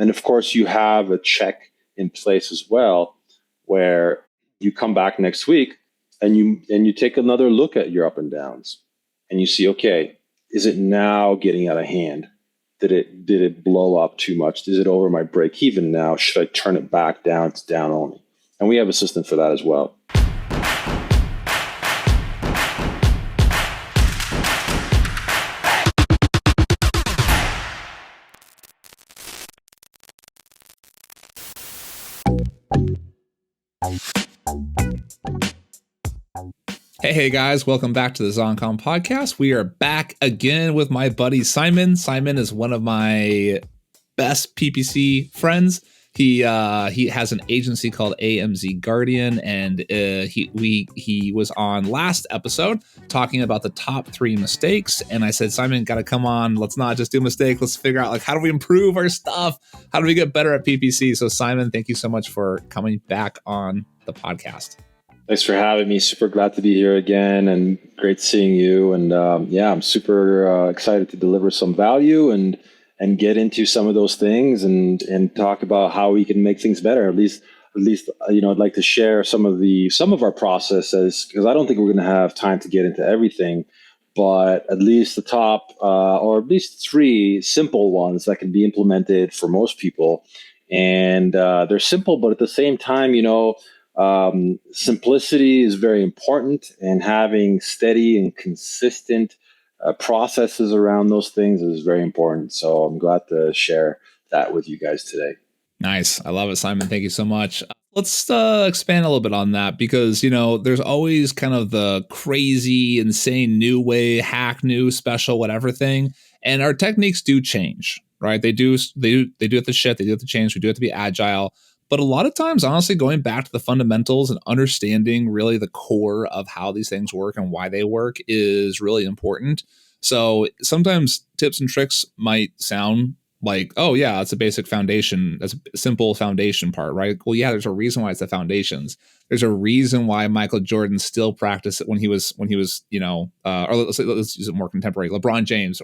And of course, you have a check in place as well, where you come back next week and you take another look at your up and downs, and you see, okay, is it now getting out of hand? Did it blow up too much? Is it over my break even now? Should I turn it back down to down only? And we have a system for that as well. Hey guys, welcome back to the ZonCon podcast. We are back again with my buddy Szymon. Szymon is one of my best PPC friends. He has an agency called AMZ Guardian, and he was on last episode talking about the top 3 mistakes. And I said, Szymon, got to come on. Let's not just do a mistake. Let's figure out, like, how do we improve our stuff? How do we get better at PPC? So Szymon, thank you so much for coming back on the podcast. Thanks for having me. Super glad to be here again, and great seeing you. And I'm super excited to deliver some value and get into some of those things and talk about how we can make things better. At least I'd like to share some of our processes, because I don't think we're going to have time to get into everything, but at least the top or at least 3 simple ones that can be implemented for most people. And they're simple, but at the same time, simplicity is very important, and having steady and consistent processes around those things is very important. So I'm glad to share that with you guys today. Nice. I love it, Szymon. Thank you so much. Let's expand a little bit on that, because, there's always kind of the crazy, insane new way, hack, new, special, whatever thing. And our techniques do change, right? They do have to shift. They do have to change. We do have to be agile. But a lot of times, honestly, going back to the fundamentals and understanding really the core of how these things work and why they work is really important. So sometimes tips and tricks might sound like, oh yeah, that's a basic foundation. That's a simple foundation part, right? Well, yeah, there's a reason why it's the foundations. There's a reason why Michael Jordan still practiced it when he was, or let's use it more contemporary, LeBron James.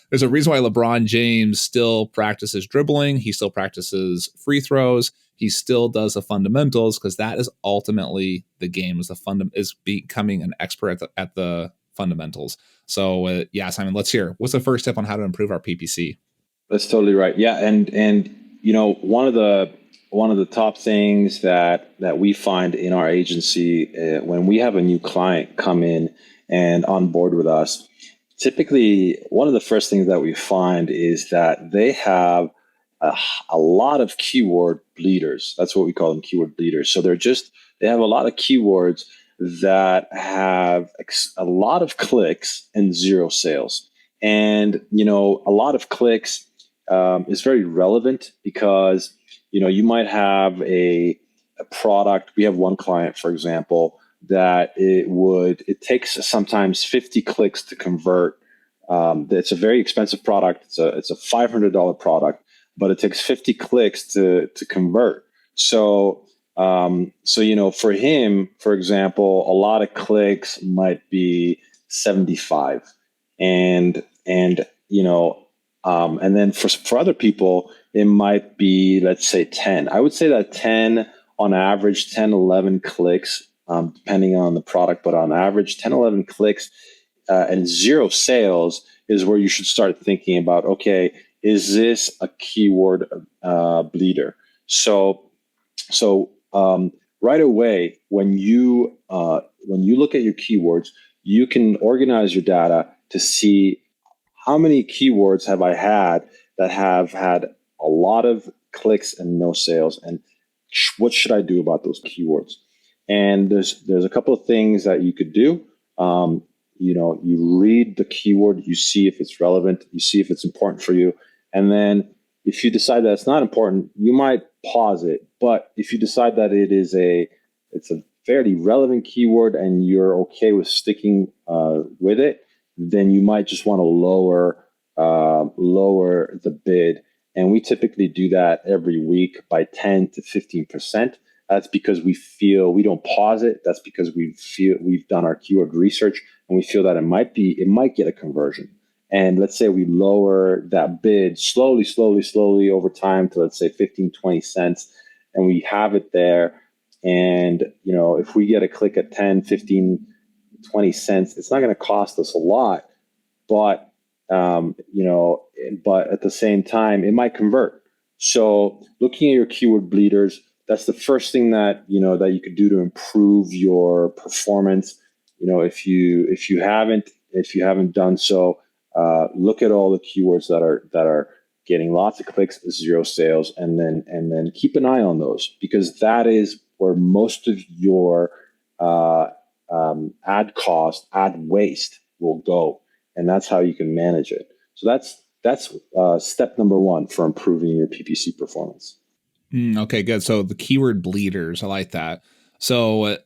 There's a reason why LeBron James still practices dribbling. He still practices free throws. He still does the fundamentals, because that is ultimately the game, is becoming an expert at the fundamentals. So Szymon, let's hear. What's the first step on how to improve our PPC? That's totally right. Yeah, and one of the top things that we find in our agency when we have a new client come in and on board with us, typically one of the first things that we find is that they have a lot of keyword bleeders. That's what we call them, keyword bleeders. So they have a lot of keywords that have a lot of clicks and 0 sales. And a lot of clicks is very relevant, because you might have a product. We have one client, for example, that it takes sometimes 50 clicks to convert. It's a very expensive product. It's a $500 product, but it takes 50 clicks to convert. So for him, for example, a lot of clicks might be 75, and then for other people, it might be, let's say, 10. I would say that 10 on average, 10, 11 clicks, depending on the product, but on average, 10, 11 clicks and 0 sales is where you should start thinking about, okay, is this a keyword bleeder? So right away, when you look at your keywords, you can organize your data to see how many keywords have I had that have had a lot of clicks and no sales, and what should I do about those keywords? And there's a couple of things that you could do. You read the keyword, you see if it's relevant, you see if it's important for you, and then if you decide that it's not important, you might pause it. But if you decide that it's a fairly relevant keyword and you're okay with sticking with it, then you might just want to lower the bid. And we typically do that every week by 10 to 15%. That's because we don't pause it. That's because we've done our keyword research and we feel that it might get a conversion. And let's say we lower that bid slowly over time to, let's say, 15, 20 cents, and we have it there. And, if we get a click at 10, 15, 20 cents, it's not going to cost us a lot, but, but at the same time, it might convert. So looking at your keyword bleeders, that's the first thing that, that you could do to improve your performance. If you haven't done so, look at all the keywords that are getting lots of clicks, zero sales, and then keep an eye on those, because that is where most of your ad cost, ad waste will go, and that's how you can manage it. So that's step number one for improving your PPC performance. Okay, good. So the keyword bleeders, I like that. So,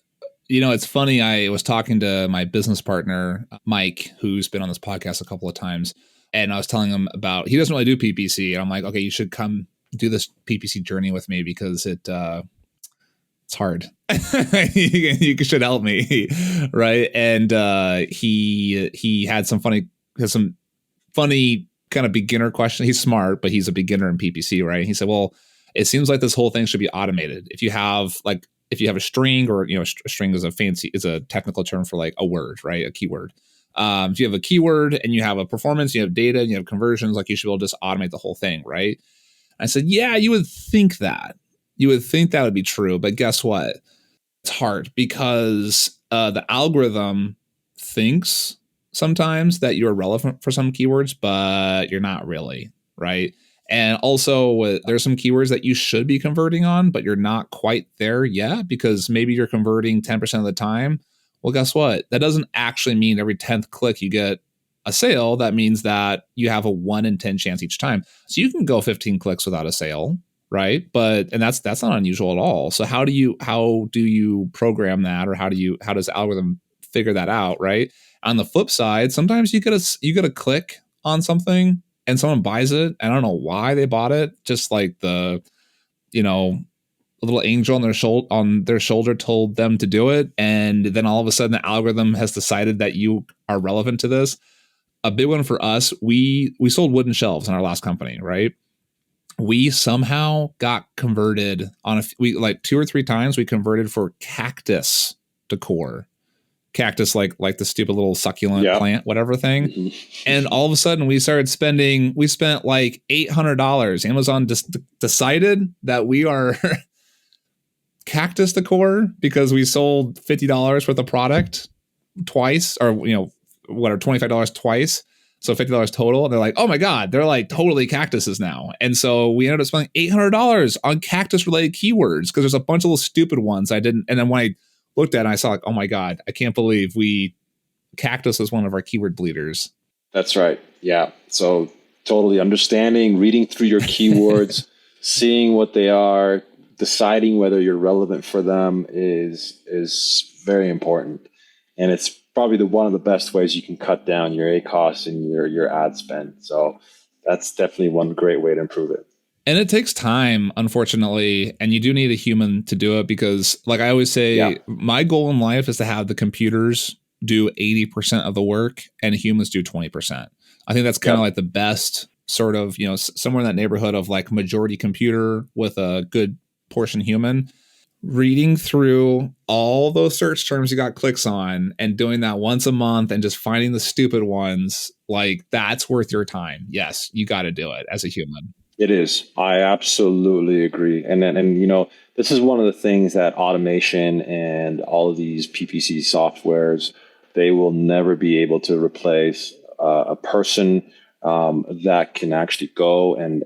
it's funny. I was talking to my business partner, Mike, who's been on this podcast a couple of times, and I was telling him about, he doesn't really do PPC. And I'm like, okay, you should come do this PPC journey with me because it's hard. You should help me. Right. And he had some funny kind of beginner question. He's smart, but he's a beginner in PPC, right? He said, well, it seems like this whole thing should be automated. If you have a string, or, a string is a technical term for like a word, right? A keyword. If you have a keyword and you have a performance, you have data, and you have conversions, like you should be able to just automate the whole thing, right? I said, yeah, you would think that. You would think that would be true, but guess what? It's hard because the algorithm thinks sometimes that you're relevant for some keywords, but you're not really, right? And also, there's some keywords that you should be converting on, but you're not quite there yet because maybe you're converting 10% of the time. Well, guess what? That doesn't actually mean every 10th click you get a sale. That means that you have a 1 in 10 chance each time. So you can go 15 clicks without a sale, right? And that's not unusual at all. So how do you program that, or how does the algorithm figure that out, right? On the flip side, sometimes you get a click on something and someone buys it. I don't know why they bought it. Just like a little angel on their shoulder told them to do it. And then all of a sudden the algorithm has decided that you are relevant to this. A big one for us, we sold wooden shelves in our last company, right? We somehow got converted on like 2 or 3 times. We converted for cactus decor. Cactus, like the stupid little succulent plant, whatever thing. Mm-hmm. And all of a sudden we spent like $800. Amazon just decided that we are cactus decor because we sold $50 worth of product twice, or $25 twice. So $50 total. And they're like, oh my God, they're like totally cactuses now. And so we ended up spending $800 on cactus related keywords because there's a bunch of little stupid ones I didn't. And then when I looked at it, I saw like, oh my God, I can't believe cactus was one of our keyword bleeders. That's right. Yeah. So totally understanding, reading through your keywords, seeing what they are, deciding whether you're relevant for them is very important. And it's probably one of the best ways you can cut down your ACoS and your ad spend. So that's definitely one great way to improve it. And it takes time, unfortunately, and you do need a human to do it because, like I always say, my goal in life is to have the computers do 80% of the work and humans do 20%. I think that's kind of like the best sort of, somewhere in that neighborhood of like majority computer with a good portion human. Reading through all those search terms you got clicks on and doing that once a month and just finding the stupid ones, like that's worth your time. Yes, you got to do it as a human. It is. I absolutely agree. And this is one of the things that automation and all of these PPC softwares, they will never be able to replace a person that can actually go and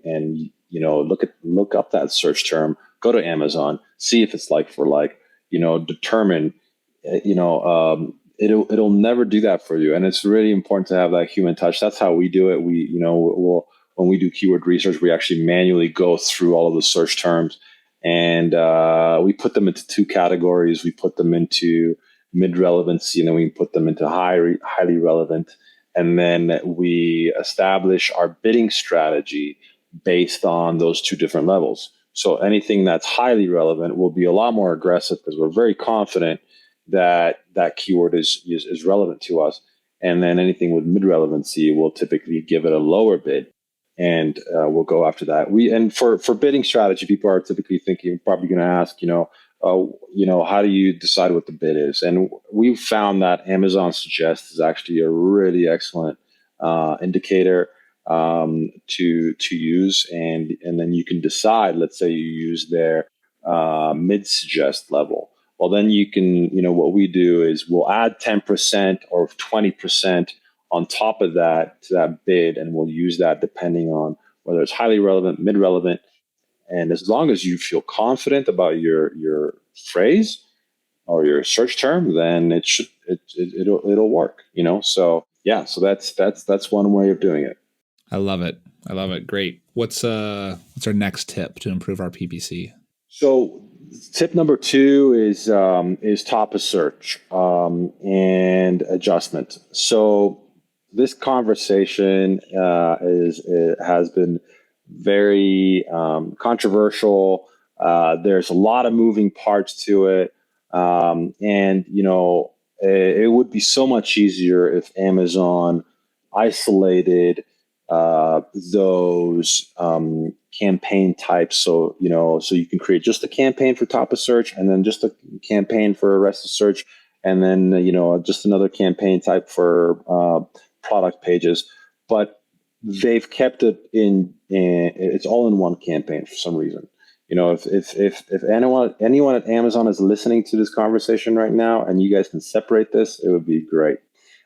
look up that search term, go to Amazon, see if it's like for like, determine, it'll never do that for you. And it's really important to have that human touch. That's how we do it. When we do keyword research, we actually manually go through all of the search terms and we put them into 2 categories. We put them into mid-relevancy, and then we put them into highly relevant. And then we establish our bidding strategy based on those 2 different levels. So anything that's highly relevant will be a lot more aggressive because we're very confident that that keyword is relevant to us. And then anything with mid-relevancy, we'll typically give it a lower bid, and we'll go after that. And for bidding strategy, people are typically probably going to ask, how do you decide what the bid is? And we've found that Amazon Suggest is actually a really excellent indicator to use, and then you can decide. Let's say you use their mid suggest level. Well, then you can, what we do is we'll add 10% or 20% on top of that to that bid, and we'll use that depending on whether it's highly relevant, mid relevant, and as long as you feel confident about your phrase or your search term, then it'll work. So yeah, so that's one way of doing it. I love it. Great. What's our next tip to improve our PPC? So tip number 2 is top of search and adjustment. So this conversation has been very controversial. There's a lot of moving parts to it, and it would be so much easier if Amazon isolated those campaign types. So you can create just a campaign for top of search, and then just a campaign for rest of search, and then just another campaign type for product pages. But they've kept it it's all in one campaign for some reason. If anyone at Amazon is listening to this conversation right now, and you guys can separate this, it would be great.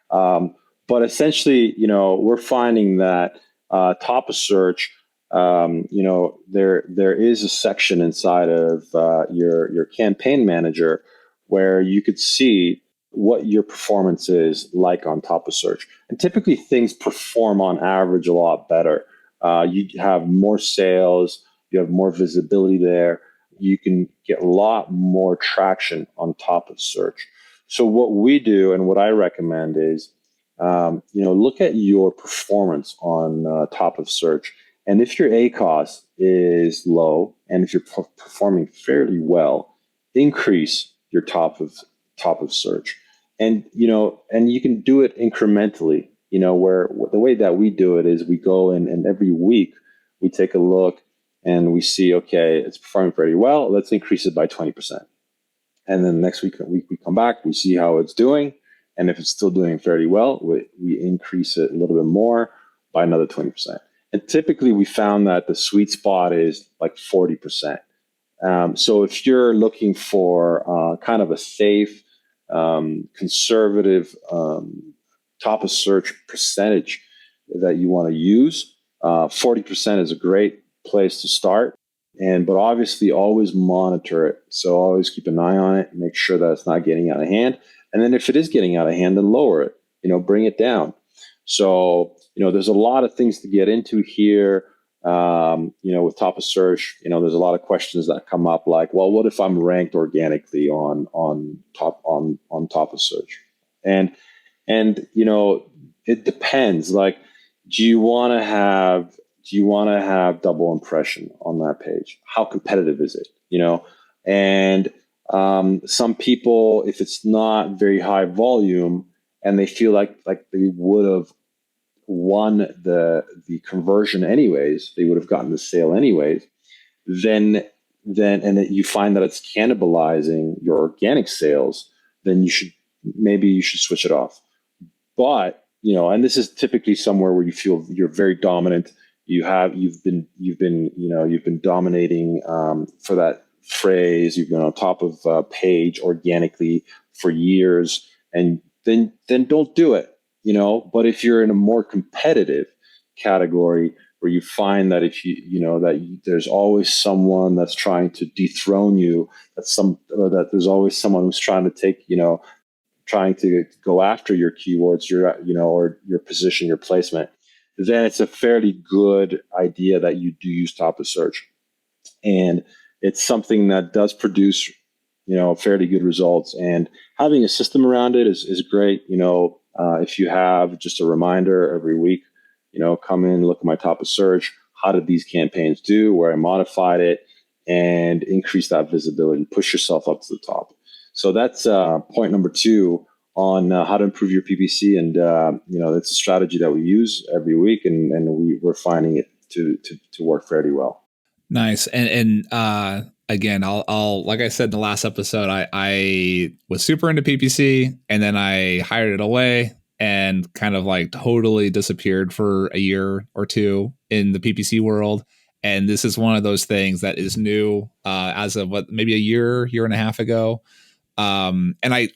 But essentially, we're finding that top of search, there is a section inside of your campaign manager where you could see what your performance is like on top of search. And typically things perform on average a lot better. You have more sales, you have more visibility there, you can get a lot more traction on top of search. So what we do and what I recommend is, look at your performance on top of search. And if your ACoS is low, and if you're performing fairly well, increase your top of search. And you can do it incrementally. Where the way that we do it is we go and every week we take a look and we see, okay, it's performing pretty well. Let's increase it by 20%. And then next week we come back, we see how it's doing. And if it's still doing fairly well, we increase it a little bit more by another 20%. And typically we found that the sweet spot is like 40%. So if you're looking for kind of a safe, conservative top of search percentage that you want to use, 40% is a great place to start. But obviously always monitor it. So always keep an eye on it, make sure that it's not getting out of hand. And then if it is getting out of hand, then lower it, bring it down. So, there's a lot of things to get into here. With top of search, there's a lot of questions that come up like, well, what if I'm ranked organically on top of search? And it depends. Like, do you want to have double impression on that page? How competitive is it? And some people, if it's not very high volume and they feel like they would have won the conversion anyways, they would have gotten the sale anyways, then you find that it's cannibalizing your organic sales, then you should switch it off. But and this is typically somewhere where you feel you're very dominant. You've been dominating for that phrase. You've been on top of page organically for years, and then don't do it. But if you're in a more competitive category where you find that there's always someone that's trying to dethrone you, that there's always someone who's trying to go after your keywords, or your position, your placement, then it's a fairly good idea that you do use top of search. And it's something that does produce, fairly good results. And having a system around it is great. If you have just a reminder every week, come in, look at my top of search. How did these campaigns do? Where I modified it and increase that visibility, push yourself up to the top. So that's point number 2 on how to improve your PPC, and it's a strategy that we use every week, and we're finding it to work fairly well. Nice. And again, I'll like I said in the last episode, I was super into PPC, and then I hired it away and kind of like totally disappeared for a year or two in the PPC world. And this is one of those things that is new as of maybe a year and a half ago. And I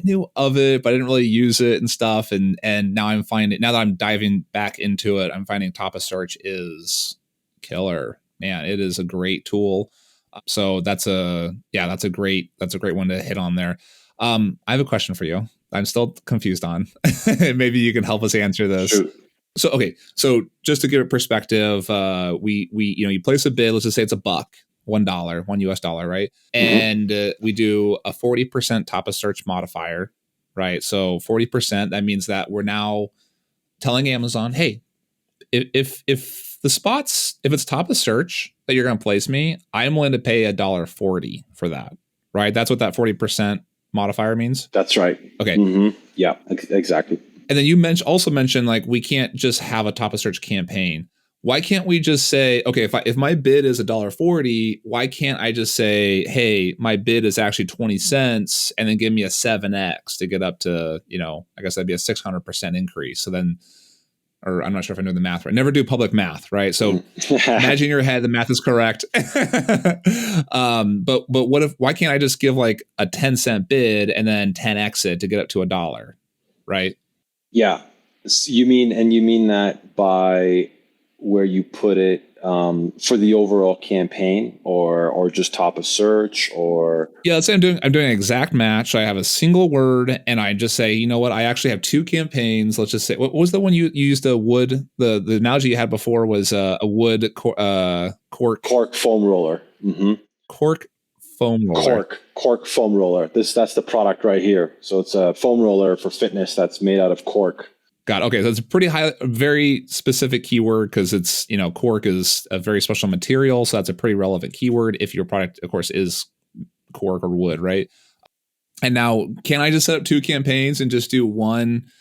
knew of it, but I didn't really use it and stuff. And now now that I'm diving back into it, I'm finding Top of Search is killer. Man, it is a great tool. So that's a great one to hit on there. I have a question for you. I'm still confused on. Maybe you can help us answer this. Shoot. So, okay. So just to give it perspective, we you place a bid, let's just say it's $1, $1 US dollar, right? And we do a 40% top of search modifier, right? So 40%, that means that we're now telling Amazon, hey, if the spots, if it's top of search that you're going to place me, I'm willing to pay $1.40 for that, right? That's what that 40% modifier means. That's right. Okay. Yeah, exactly. And then you also mentioned like we can't just have a top of search campaign. Why can't we just say, okay, if my bid is $1.40, why can't I just say, hey, my bid is actually 20 cents, and then give me a 7x to get up to, I guess that'd be a 600% increase. So then, or I'm not sure if I know the math right. Never do public math, right? So imagine in your head the math is correct. But why can't I just give like a 10-cent bid and then 10x it to get up to $1, right? Yeah. You mean that by where you put it for the overall campaign, or just top of search, or let's say I'm doing an exact match. I have a single word, and I just say, you know what? I actually have two campaigns. Let's just say, what was the one you used? A wood. The analogy you had before was a wood cork foam roller. Cork foam roller. Cork foam roller. That's the product right here. So it's a foam roller for fitness that's made out of cork. Got it. Okay, so it's a very specific keyword because it's, cork is a very special material, so that's a pretty relevant keyword if your product, of course, is cork or wood, right? And now, can I just set up two campaigns and just do one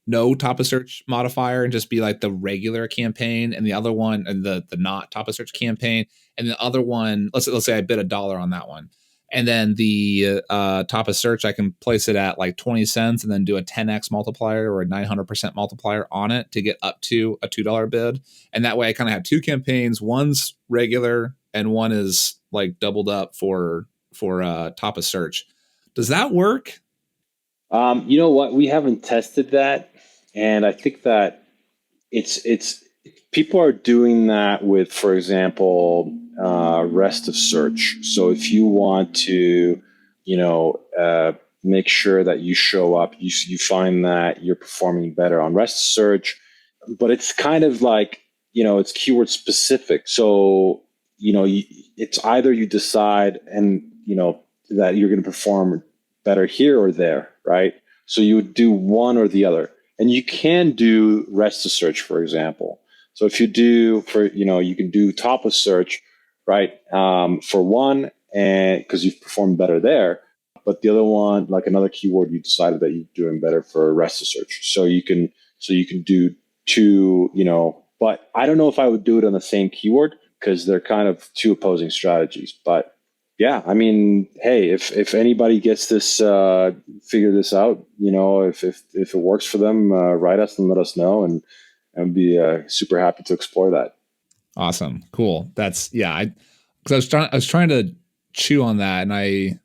no top of search modifier and just be like the regular campaign, and the other one and the not top of search campaign, and the other one, let's say I bid $1 on that one. And then the top of search, I can place it at like 20 cents and then do a 10x multiplier or a 900% multiplier on it to get up to a $2 bid. And that way I kind of have two campaigns. One's regular and one is like doubled up for top of search. Does that work? You know what? We haven't tested that. And I think that it's people are doing that with, for example, rest of search. So if you want to, make sure that you show up, you find that you're performing better on rest of search, but it's kind of like, it's keyword specific. So, it's either you decide and, that you're going to perform better here or there, right? So you would do one or the other. And you can do rest of search, for example. So if you do you can do top of search, right? For one, and because you've performed better there, but the other one, like another keyword, you decided that you're doing better for rest of search. So you can do two, but I don't know if I would do it on the same keyword because they're kind of two opposing strategies. But yeah, I mean, hey, if anybody gets this, figure this out, if it works for them, write us and let us know, and I'd be super happy to explore that. Awesome, cool. That's because I was trying to chew on that, and I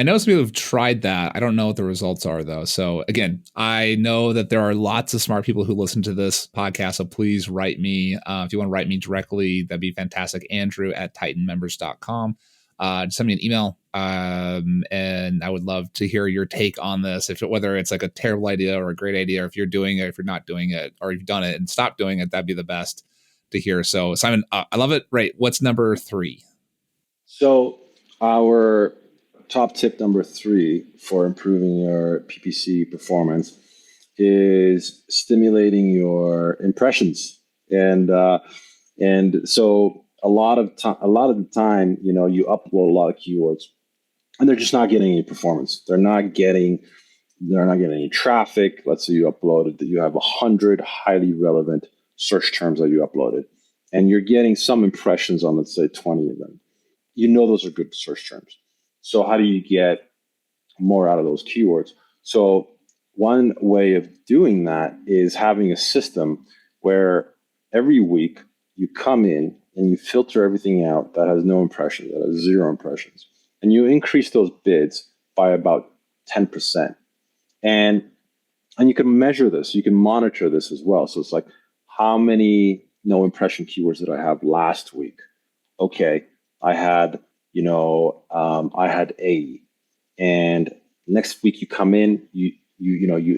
know some people have tried that. I don't know what the results are though. So again, I know that there are lots of smart people who listen to this podcast. So please write me if you want to write me directly. That'd be fantastic. Andrew@titanmembers.com. Send me an email, and I would love to hear your take on this. Whether it's like a terrible idea or a great idea, or if you're doing it, if you're not doing it, or you've done it and stopped doing it, that'd be the best to hear. So Simon, I love it. Right. What's number 3? So our top tip number 3 for improving your PPC performance is stimulating your impressions. And so a lot of the time, you upload a lot of keywords, and they're just not getting any performance. They're not getting any traffic. Let's say you uploaded that you have 100 highly relevant search terms that you uploaded, and you're getting some impressions on, let's say, 20 of them. You know those are good search terms. So how do you get more out of those keywords? So one way of doing that is having a system where every week you come in and you filter everything out that has no impressions, that has 0 impressions, and you increase those bids by about 10%. And you can measure this, you can monitor this as well. So it's like, how many no impression keywords did I have last week? Okay, I had, I had 80. And next week you come in, you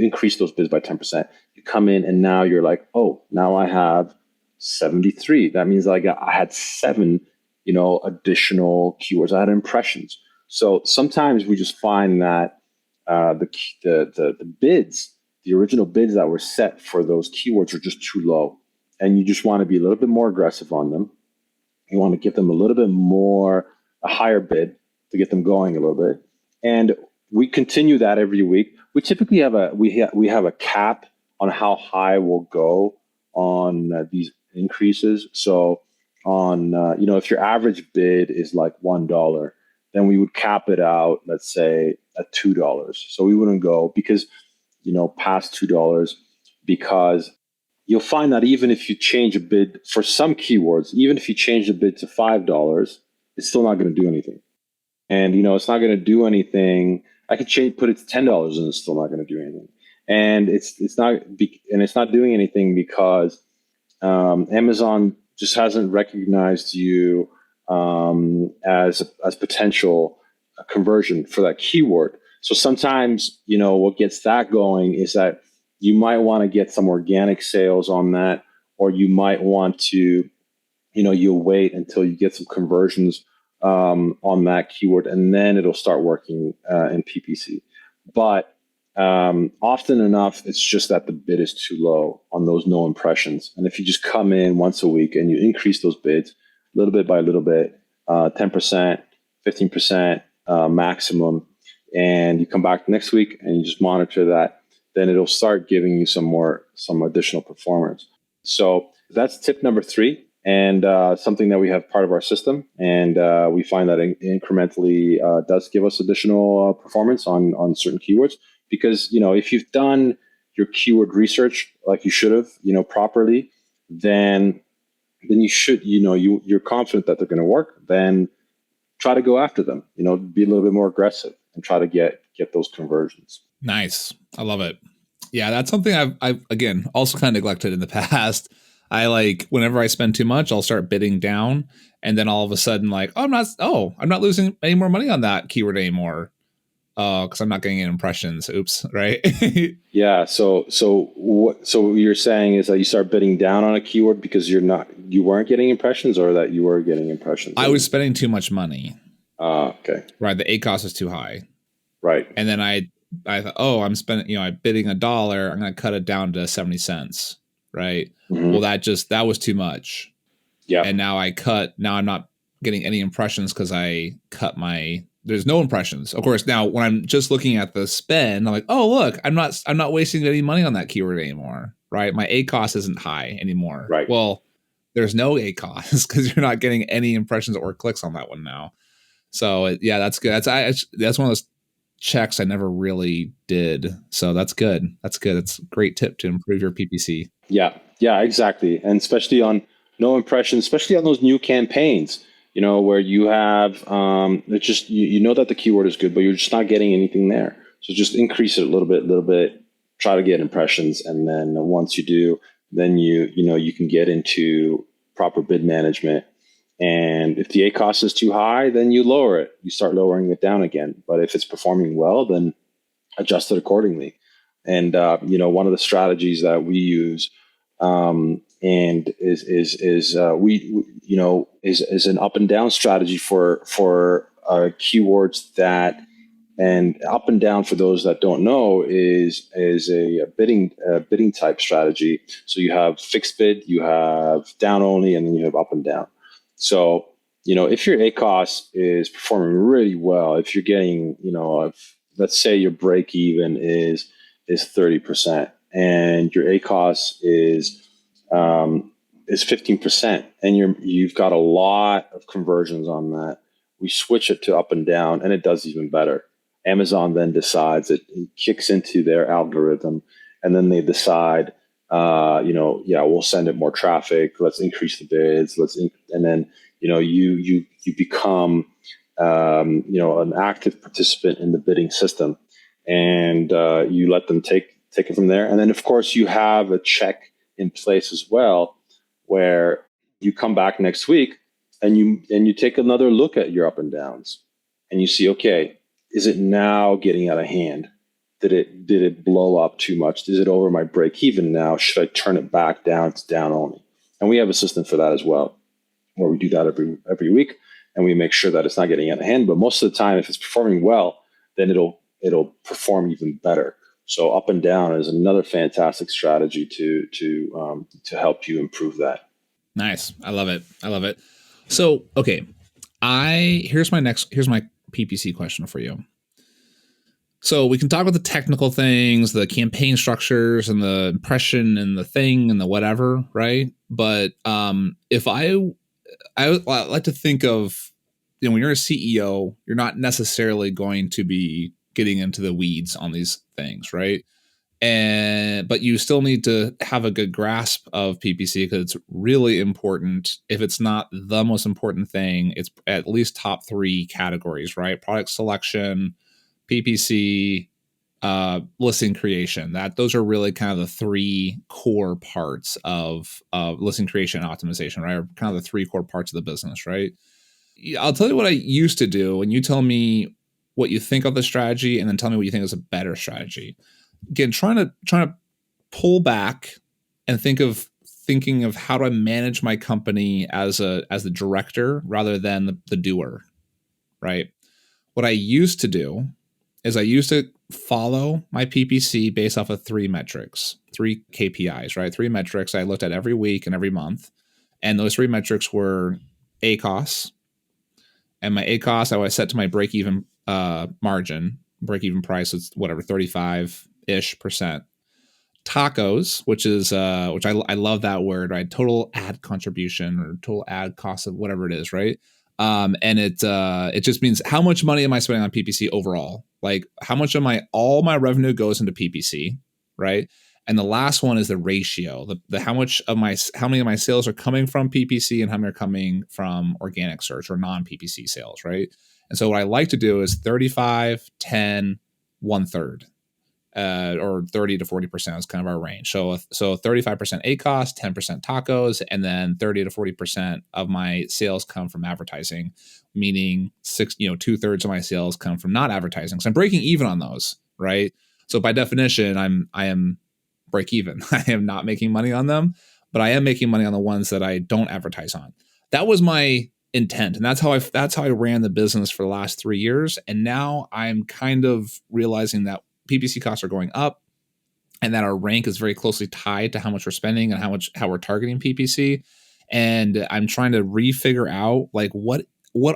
increase those bids by 10%. You come in and now you're like, oh, now I have 73. That means I had 7, additional keywords. I had impressions. So sometimes we just find that the bids, the original bids that were set for those keywords are just too low. And you just want to be a little bit more aggressive on them. You want to give them a little bit more, a higher bid to get them going a little bit. And we continue that every week. We typically have a cap on how high we'll go on these increases. So on, if your average bid is like $1, then we would cap it out, let's say at $2. So we wouldn't go because, past $2, because you'll find that even if you change a bid for some keywords, even if you change the bid to $5, it's still not going to do anything. And, it's not going to do anything. I could put it to $10 and it's still not going to do anything. And it's not doing anything because Amazon just hasn't recognized you as potential conversion for that keyword. So sometimes, what gets that going is that you might want to get some organic sales on that, or you might want to, you'll wait until you get some conversions on that keyword, and then it'll start working in PPC. But often enough, it's just that the bid is too low on those no impressions. And if you just come in once a week and you increase those bids little bit by little bit, 10%, 15% maximum, and you come back next week and you just monitor that, then it'll start giving you some additional performance. So that's tip number 3, and something that we have part of our system, and we find that incrementally does give us additional performance on certain keywords. Because if you've done your keyword research like you should have, properly, then you should, you're confident that they're going to work. Then try to go after them. Be a little bit more aggressive and try to get those conversions. Nice. I love it. Yeah, that's something I've again also kind of neglected in the past. I whenever I spend too much, I'll start bidding down, and then all of a sudden, I'm not losing any more money on that keyword anymore. Because I'm not getting any impressions. Oops, right? Yeah. So what you're saying is that you start bidding down on a keyword because you weren't getting impressions, or that you were getting impressions? I was spending too much money. Okay. Right. The ACoS is too high. Right. And then I thought, I'm spending, I'm bidding $1. I'm going to cut it down to 70 cents. Right. Mm-hmm. Well, that was too much. Yeah. And now I'm not getting any impressions because I cut there's no impressions. Of course, now when I'm just looking at the spend, I'm like, oh, look, I'm not wasting any money on that keyword anymore. Right. My ACoS isn't high anymore. Right. Well, there's no ACoS because you're not getting any impressions or clicks on that one now. So yeah, that's good. That's one of those checks I never really did. So that's good. That's good. That's a great tip to improve your PPC. Yeah, exactly. And especially on no impressions, especially on those new campaigns, where you have, it's just, that the keyword is good, but you're just not getting anything there. So just increase it a little bit, try to get impressions. And then once you do, then you can get into proper bid management. And if the ACoS is too high, then you lower it. You start lowering it down again. But if it's performing well, then adjust it accordingly. And one of the strategies that we use, and is an up and down strategy for keywords that, and up and down, for those that don't know, is a bidding type strategy. So you have fixed bid, you have down only, and then you have up and down. So if your ACoS is performing really well, if you're getting, if, let's say your break even is 30% and your ACoS is 15%, and you've got a lot of conversions on that. We switch it to up and down, and it does even better. Amazon then decides it kicks into their algorithm, and then they decide, we'll send it more traffic. Let's increase the bids. And then you become an active participant in the bidding system, and you let them take it from there. And then of course you have a check in place as well, where you come back next week and you take another look at your up and downs, and you see, okay, is it now getting out of hand? Did it blow up too much? Is it over my break even now? Should I turn it back down to down only? And we have a system for that as well, where we do that every week, and we make sure that it's not getting out of hand. But most of the time, if it's performing well, then it'll perform even better. So up and down is another fantastic strategy to help you improve that. Nice. I love it. So, okay. Here's my PPC question for you. So we can talk about the technical things, the campaign structures and the impression and the thing and the whatever, right? But if I like to think of, when you're a CEO, you're not necessarily going to be getting into the weeds on these things, right? But you still need to have a good grasp of PPC, because it's really important. If it's not the most important thing, it's at least top 3 categories, right? Product selection, PPC, listing creation. Those are really kind of the 3 core parts of listing creation and optimization, right? Or kind of the 3 core parts of the business, right? I'll tell you what I used to do, and you tell me what you think of the strategy, and then tell me what you think is a better strategy. Again, trying to pull back and thinking of how do I manage my company as the director rather than the doer, right? What I used to do is I used to follow my PPC based off of 3 metrics, 3 KPIs, right? 3 metrics I looked at every week and every month. And those 3 metrics were ACoS. And my ACoS, I was set to my break-even margin, break-even price is whatever, 35-ish%. TACoS, which I love that word, right? Total ad contribution or total ad cost of whatever it is, right? And it just means how much money am I spending on PPC overall? Like how much of all my revenue goes into PPC, right? And the last one is the ratio, the how many of my sales are coming from PPC and how many are coming from organic search or non-PPC sales, right? And so what I like to do is 35, 10, 1/3. Or 30 to 40% is kind of our range. So 35% ACoS, 10% TACoS, and then 30 to 40% of my sales come from advertising, meaning 2/3 of my sales come from not advertising. So I'm breaking even on those, right? So by definition, I am break even. I am not making money on them, but I am making money on the ones that I don't advertise on. That was my intent, and that's how I ran the business for the last 3 years. And now I'm kind of realizing that PPC costs are going up, and that our rank is very closely tied to how much we're spending and how we're targeting PPC. And I'm trying to refigure out like what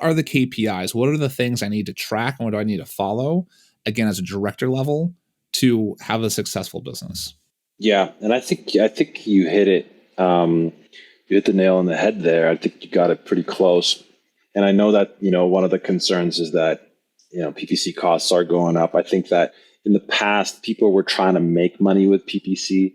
are the KPIs? What are the things I need to track, and what do I need to follow, again, as a director level, to have a successful business? Yeah, and I think you hit it. You hit the nail on the head there. I think you got it pretty close. And I know that one of the concerns is that PPC costs are going up. I think that in the past, people were trying to make money with PPC,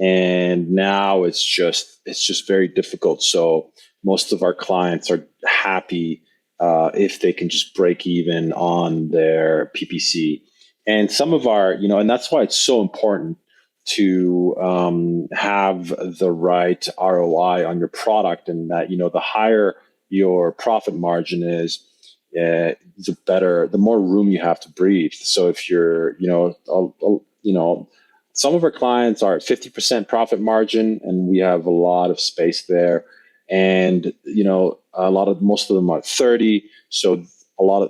and now it's just very difficult. So most of our clients are happy if they can just break even on their PPC. And some of our, and that's why it's so important to have the right ROI on your product, and that the higher your profit margin is, the more room you have to breathe. So if you're, some of our clients are at 50% profit margin, and we have a lot of space there. And, most of them are 30. So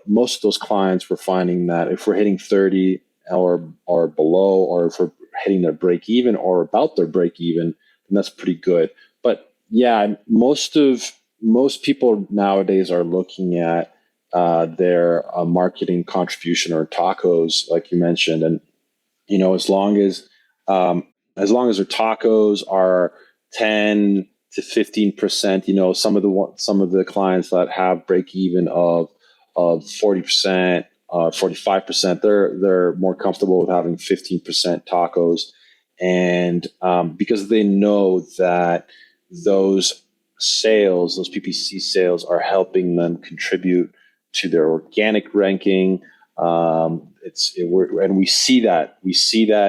most of those clients, we're finding that if we're hitting 30 or below, or if we're hitting their break even or about their break even, then that's pretty good. But yeah, most of most people nowadays are looking at their marketing contribution or tacos, like you mentioned, and um, as long as their tacos are 10 to 15%, some of the clients that have break even of 40%, 45%, they're more comfortable with having 15% tacos, and because they know that those those PPC sales, are helping them contribute to their organic ranking. And we see that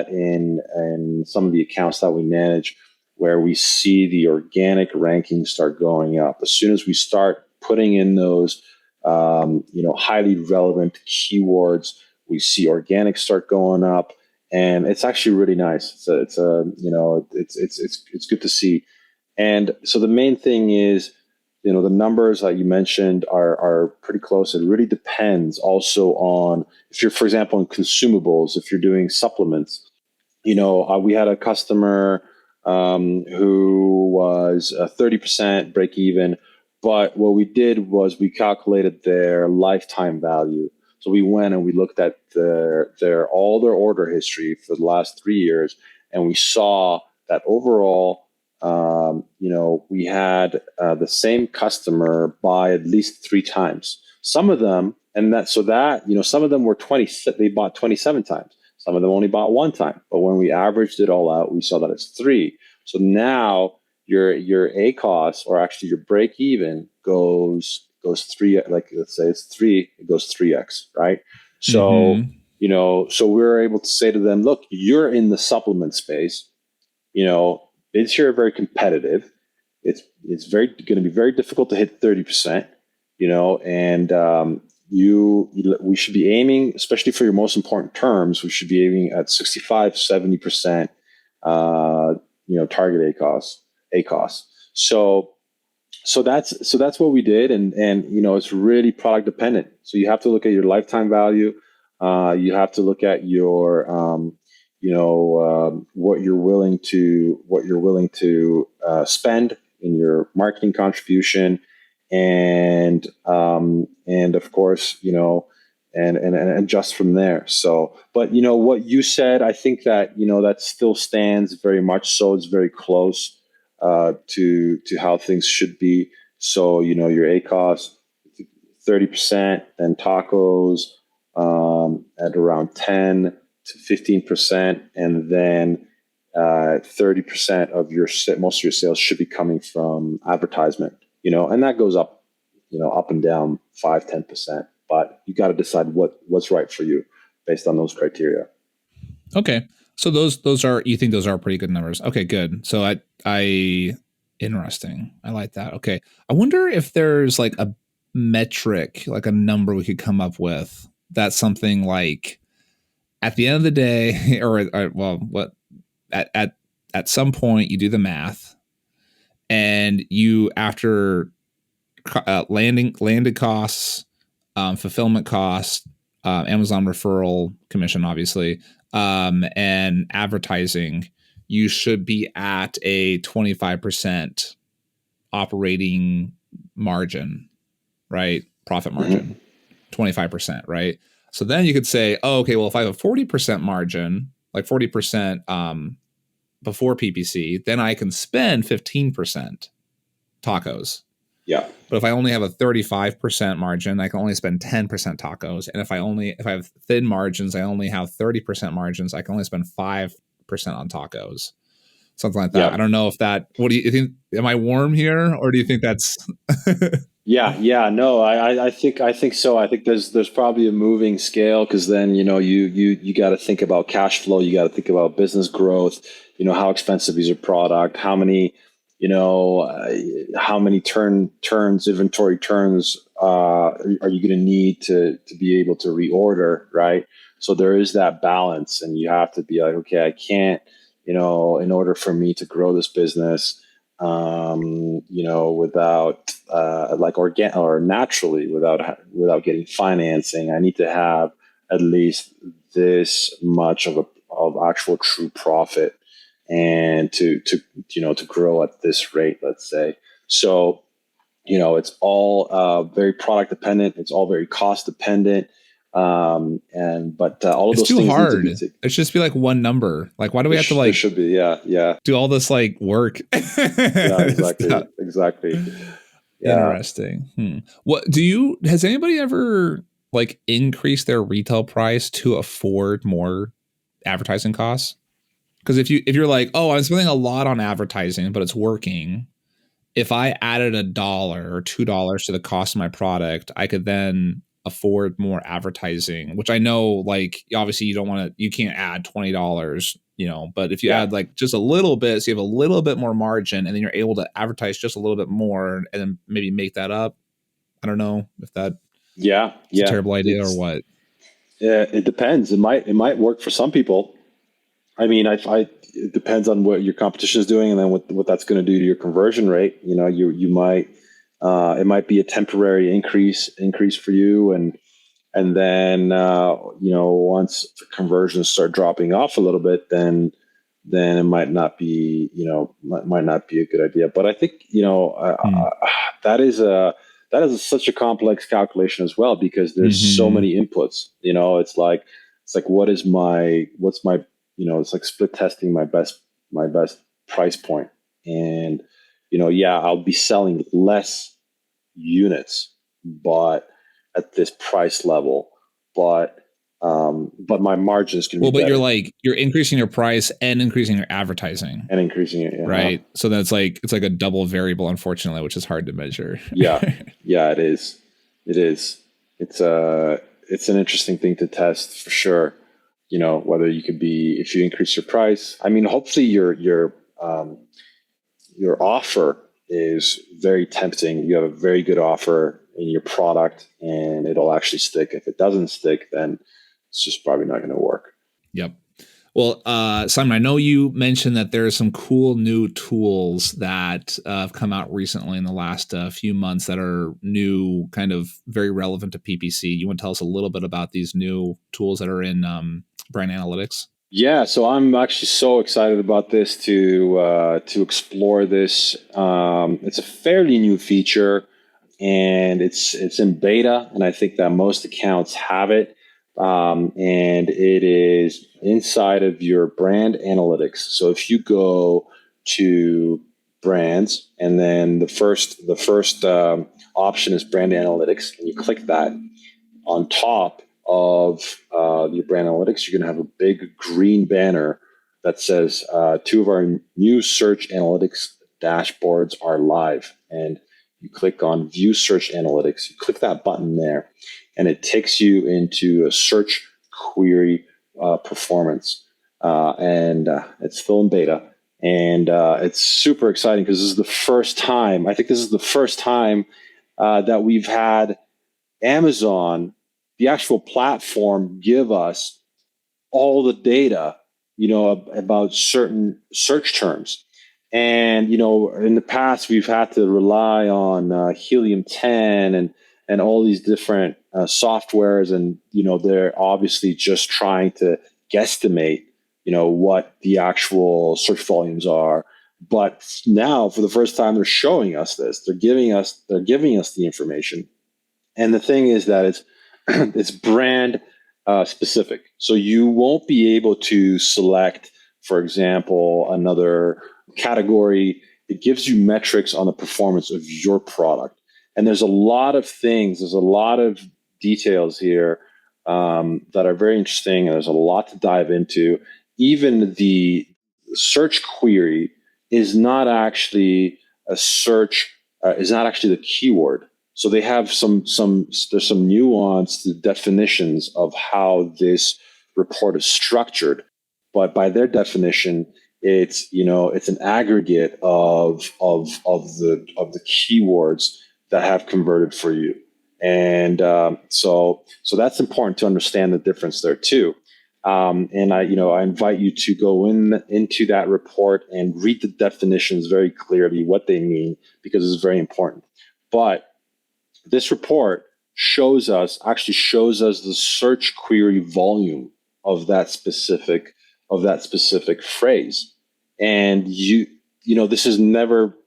in some of the accounts that we manage, where we see the organic rankings start going up as soon as we start putting in those highly relevant keywords. We see organic start going up, and it's actually really nice. It's good to see. And so the main thing is, the numbers that you mentioned are pretty close. It really depends also on if you're, for example, in consumables, if you're doing supplements. We had a customer who was 30% break even, but what we did was we calculated their lifetime value. So we went and we looked at all their order history for the last 3 years, and we saw that overall, we had the same customer buy at least 3 times. Some of them, some of them were they bought 27 times. Some of them only bought 1 time. But when we averaged it all out, we saw that it's 3. So now your ACoS, or actually your break even, goes 3. Like, let's say it's 3, it goes 3x, right? So so we're able to say to them, look, you're in the supplement space. Bids here are very competitive. It's going to be very difficult to hit 30%. And we should be aiming, especially for your most important terms, we should be aiming at 65, 70%. Target ACoS. So that's what we did, and it's really product dependent. So you have to look at your lifetime value. You have to look at your what you're willing to spend in your marketing contribution, and of course, and adjust from there. So, but what you said, I think that that still stands very much. So it's very close to how things should be. So your ACoS 30%, and tacos at around 10 to 15%, and then 30% of most of your sales should be coming from advertisement. And that goes up, up and down 5-10%. But you got to decide what's right for you based on those criteria. Okay, so those are, you think those are pretty good numbers? Okay, good. So I interesting. I like that. Okay, I wonder if there's like a metric, like a number we could come up with that's something like, at the end of the day, at some point you do the math, and you, after landed costs, fulfillment costs, Amazon referral commission, obviously, and advertising, you should be at a 25% operating margin, right? Profit margin, 25%, right? So then you could say, oh, okay, well, if I have a 40% margin, like 40% before PPC, then I can spend 15% tacos. Yeah. But if I only have a 35% margin, I can only spend 10% tacos. And if I have thin margins, I only have 30% margins, I can only spend 5% on tacos. Something like that. Yeah. I don't know if that, what do you think? Am I warm here, or do you think that's Yeah. No, I think so. I think there's probably a moving scale, because then you got to think about cash flow, you got to think about business growth. How expensive is your product? How many inventory turns are you going to need to be able to reorder, right? So there is that balance, and you have to be like, okay, I can't, in order for me to grow this business, without naturally, without getting financing, I need to have at least this much of actual true profit, and to grow at this rate, let's say. So It's all very product dependent. It's all very cost dependent. But all of It's those too things need to hard. be It should just be like one number. Like, why do we have to there like should be, yeah, do all this like work? yeah, exactly. Yeah. Interesting. What has anybody ever like increased their retail price to afford more advertising costs? Because if you're like, oh, I'm spending a lot on advertising, but it's working. If I added $1 or $2 to the cost of my product, I could then afford more advertising, which I know, like, obviously you can't add $20, but if you Yeah. add like just a little bit, so you have a little bit more margin and then you're able to advertise just a little bit more and then maybe make that up. I don't know if that's Yeah. a Yeah. terrible idea or what. It depends. It might work for some people. I mean, it depends on what your competition is doing, and then what that's going to do to your conversion rate. You might, it might be a temporary increase for you, and then once the conversions start dropping off a little bit, then it might not be might not be a good idea. But I think that is such a complex calculation as well, because there's so many inputs. It's like what's my it's like split testing my best price point. And I'll be selling less units, but at this price level, but my margins can be But better you're increasing your price and increasing your advertising, and increasing it. right? So that's like, it's like a double variable, unfortunately, which is hard to measure. Yeah, it is. It's an interesting thing to test for sure. Whether you could be, if you increase your price, I mean, hopefully your offer is very tempting. You have a very good offer in your product and it'll actually stick. If it doesn't stick, then it's just probably not going to work. Yep. Well, Simon, I know you mentioned that there are some cool new tools that have come out recently in the last few months that are new, kind of very relevant to PPC. You want to tell us a little bit about these new tools that are in brand analytics? Yeah, so I'm actually so excited about this to explore this. It's a fairly new feature, and it's in beta, and I think that most accounts have it. And it is inside of your brand analytics. So if you go to brands, and then the first option is brand analytics, and you click that, on top of your brand analytics, you're going to have a big green banner that says two of our new search analytics dashboards are live. And you click on view search analytics, you click that button there, and it takes you into a search query performance. And it's still in beta. And it's super exciting because this is the first time, I think this is the first time that we've had Amazon, the actual platform, give us all the data, about certain search terms. And, in the past, we've had to rely on Helium 10 and all these different softwares. And, they're obviously just trying to guesstimate, what the actual search volumes are. But now, for the first time, they're showing us this. They're giving us the information. And the thing is that it's brand specific. So you won't be able to select, for example, another category. It gives you metrics on the performance of your product. And there's a lot of details here that are very interesting. And there's a lot to dive into. Even the search query is not actually the keyword. So they have there's some nuanced definitions of how this report is structured, but by their definition, it's an aggregate of the keywords that have converted for you, and so that's important to understand the difference there too. And I invite you to go into that report and read the definitions very clearly, what they mean, because it's very important. But this report shows us the search query volume of that specific phrase. And this has never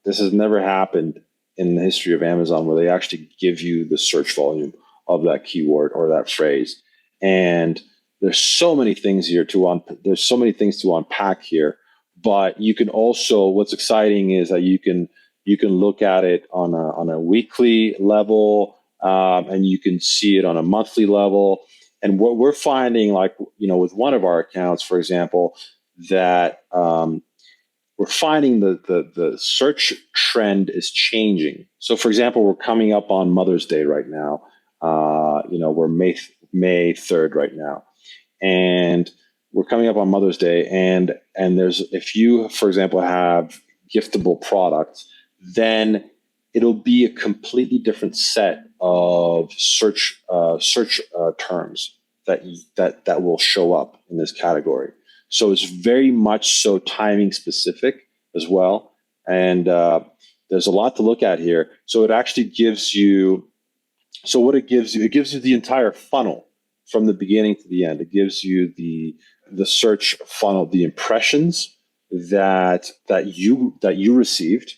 happened in the history of Amazon where they actually give you the search volume of that keyword or that phrase. And there's so many things here there's so many things to unpack here. But you can also, what's exciting is that you can look at it on a weekly level, and you can see it on a monthly level. And what we're finding, like, with one of our accounts, for example, that we're finding the search trend is changing. So, for example, we're coming up on Mother's Day right now. We're May 3rd right now, and we're coming up on Mother's Day, and if you, for example, have giftable products, then it'll be a completely different set of search terms that will show up in this category. So it's very much so timing specific as well, and there's a lot to look at here. So it actually gives you. So what it gives you the entire funnel from the beginning to the end. It gives you the search funnel, the impressions that you received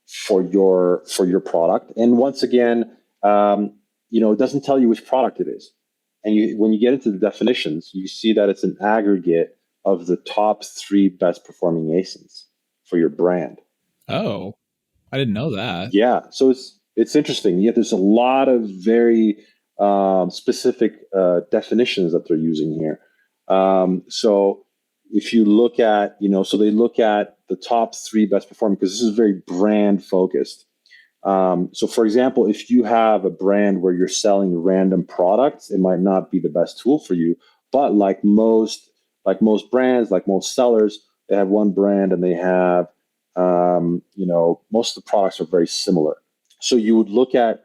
for your product. And once again, it doesn't tell you which product it is. And when you get into the definitions, you see that it's an aggregate of the top 3 best performing ASINs for your brand. Oh, I didn't know that. Yeah, so it's interesting. Yeah, there's a lot of very specific definitions that they're using here. So if you look at, so they look at the top 3 best performing, because this is very brand focused. So for example, if you have a brand where you're selling random products, it might not be the best tool for you. But like most brands, like most sellers, they have one brand and they have, most of the products are very similar. So you would look at,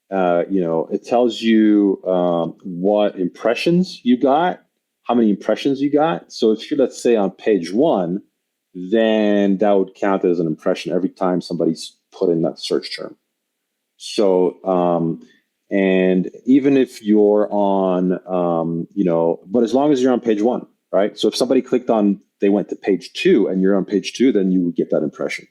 it tells you what impressions you got, how many impressions you got. So if you're, let's say, on page 1, then that would count as an impression every time somebody's put in that search term. So, and even if you're on, but as long as you're on page 1, right? So if somebody they went to page 2 and you're on page 2, then you would get that impression.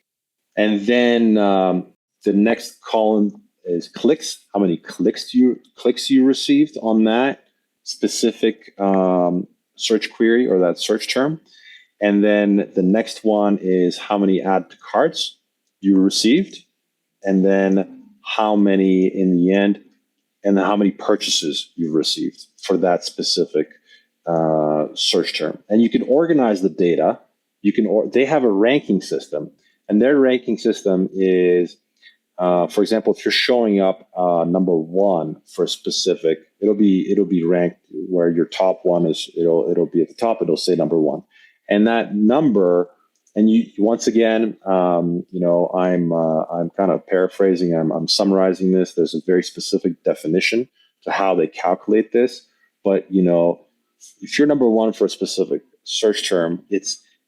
And then the next column is clicks. How many clicks you received on that specific search query or that search term. And then the next one is how many add to carts you received, and then how many in the end, and then how many purchases you've received for that specific search term. And you can organize the data. They have a ranking system, and their ranking system is, for example, if you're showing up number 1 for a specific, it'll be ranked where your top one is. It'll be at the top. It'll say number 1, and that number. And you, once again, I'm kind of paraphrasing. I'm summarizing this. There's a very specific definition to how they calculate this. But if you're number 1 for a specific search term, it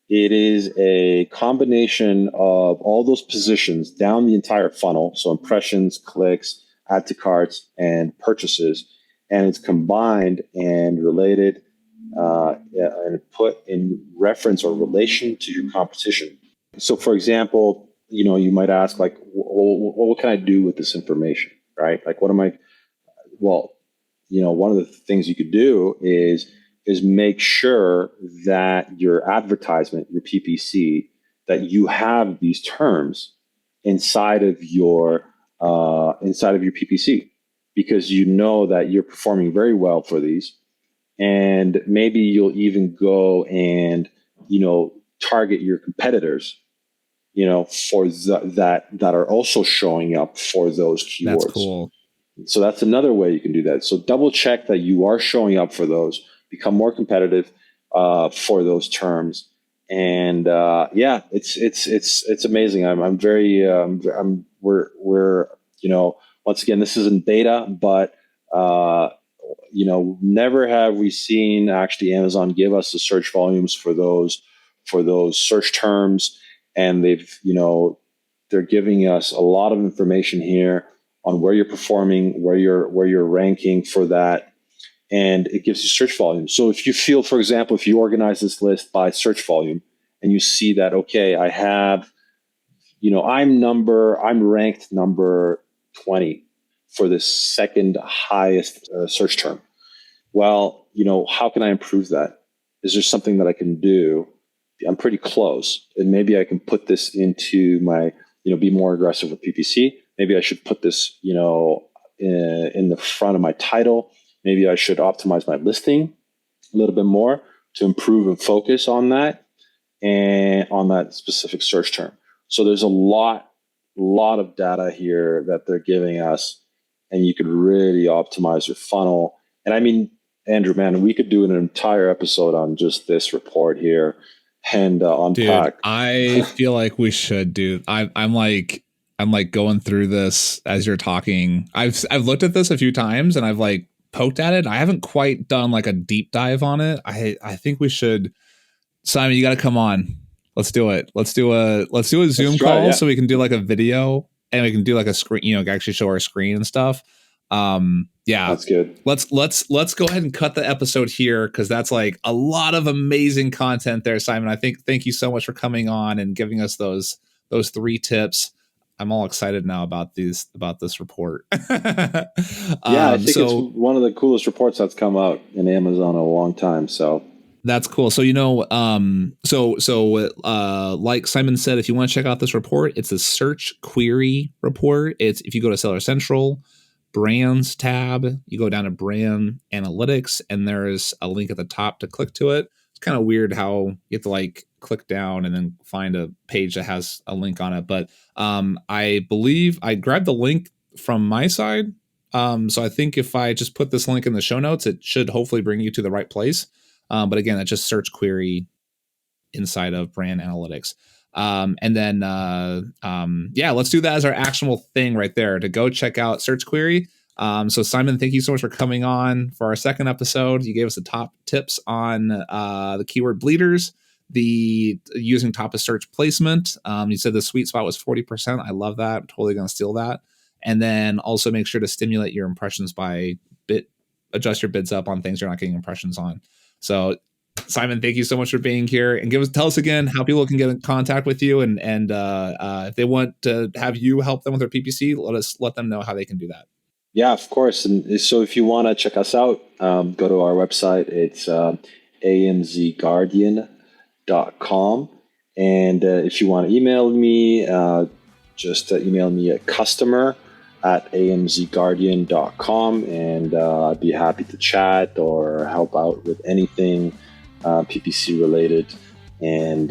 is a combination of all those positions down the entire funnel. So impressions, clicks, add to carts, and purchases, and it's combined and related. And put in reference or relation to your competition. So, for example, you might ask, like, what can I do with this information, right? Like, what am I? Well, one of the things you could do is make sure that your advertisement, your PPC, that you have these terms inside of your PPC, because that you're performing very well for these. And maybe you'll even go and, target your competitors, for that are also showing up for those keywords. That's cool. So that's another way you can do that. So double check that you are showing up for those, become more competitive for those terms. And it's amazing. I'm very, we're once again, this isn't beta, but never have we seen actually Amazon give us the search volumes for those search terms, and they're giving us a lot of information here on where you're performing, where you're ranking for that, and it gives you search volume. So if you feel, for example, if you organize this list by search volume and you see that, okay, I have I'm ranked number 20 for the second highest search term. Well, how can I improve that? Is there something that I can do? I'm pretty close, and maybe I can put this into my, be more aggressive with PPC. Maybe I should put this, in the front of my title. Maybe I should optimize my listing a little bit more to improve and focus on that and on that specific search term. So there's a lot of data here that they're giving us, and you could really optimize your funnel. And I mean, Andrew, man, we could do an entire episode on just this report here and unpack. Dude, I feel like we should do. I'm like going through this as you're talking. I've looked at this a few times and I've like poked at it. I haven't quite done like a deep dive on it. I think we should. Simon, you got to come on. Let's do it. Let's do a Zoom call so we can do like a video and we can do like a screen, actually show our screen and stuff. Yeah, that's good. Let's go ahead and cut the episode here, because that's like a lot of amazing content there, Simon. Thank you so much for coming on and giving us those 3 tips. I'm all excited now about this report. I think it's one of the coolest reports that's come out in Amazon in a long time. So that's cool. So, like Simon said, if you want to check out this report, it's a search query report. It's, if you go to Seller Central, Brands tab, you go down to Brand Analytics, and there's a link at the top to click to it. It's kind of weird how you have to like click down and then find a page that has a link on it. But I believe I grabbed the link from my side. So I think if I just put this link in the show notes, it should hopefully bring you to the right place. But again, that's just search query inside of Brand Analytics. And then, let's do that as our actionable thing right there, to go check out search query. So Simon, thank you so much for coming on for our second episode. You gave us the top tips on, the keyword bleeders, the using top of search placement. You said the sweet spot was 40%. I love that. I'm totally going to steal that. And then also make sure to stimulate your impressions by adjust your bids up on things you're not getting impressions on. So Simon, thank you so much for being here, and tell us again how people can get in contact with you, and if they want to have you help them with their PPC, let them know how they can do that. Yeah, of course. And so if you want to check us out, go to our website. It's amzguardian.com. And if you want to email me, just email me at customer@amzguardian.com, and I'd be happy to chat or help out with anything PPC related, and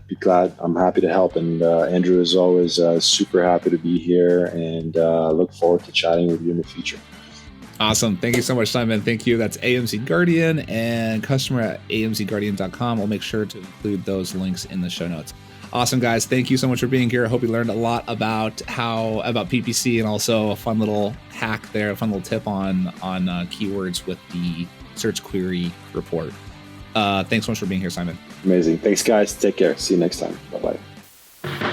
be glad. I'm happy to help, and Andrew is always super happy to be here, and look forward to chatting with you in the future. Awesome. Thank you so much, Simon. Thank you. That's AMZ Guardian and customer@amzguardian.com. We'll make sure to include those links in the show notes. Awesome, guys. Thank you so much for being here. I hope you learned a lot about PPC, and also a fun little hack there, a fun little tip on keywords with the search query report. Thanks so much for being here, Simon. Amazing. Thanks, guys. Take care. See you next time. Bye-bye.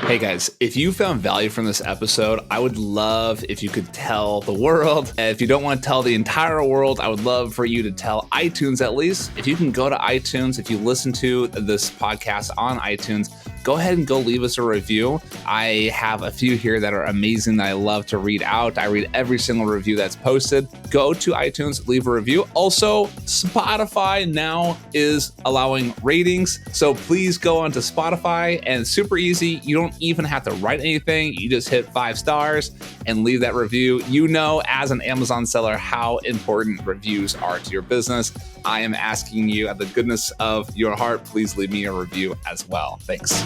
Hey guys, if you found value from this episode, I would love if you could tell the world. If you don't want to tell the entire world, I would love for you to tell iTunes at least. If you can go to iTunes, if you listen to this podcast on iTunes, go ahead and go leave us a review. I have a few here that are amazing that I love to read out. I read every single review that's posted. Go to iTunes, leave a review. Also, Spotify now is allowing ratings. So please go onto Spotify, and it's super easy. You don't even have to write anything. You just hit 5 stars and leave that review. You know, as an Amazon seller, how important reviews are to your business. I am asking you, at the goodness of your heart, please leave me a review as well. Thanks.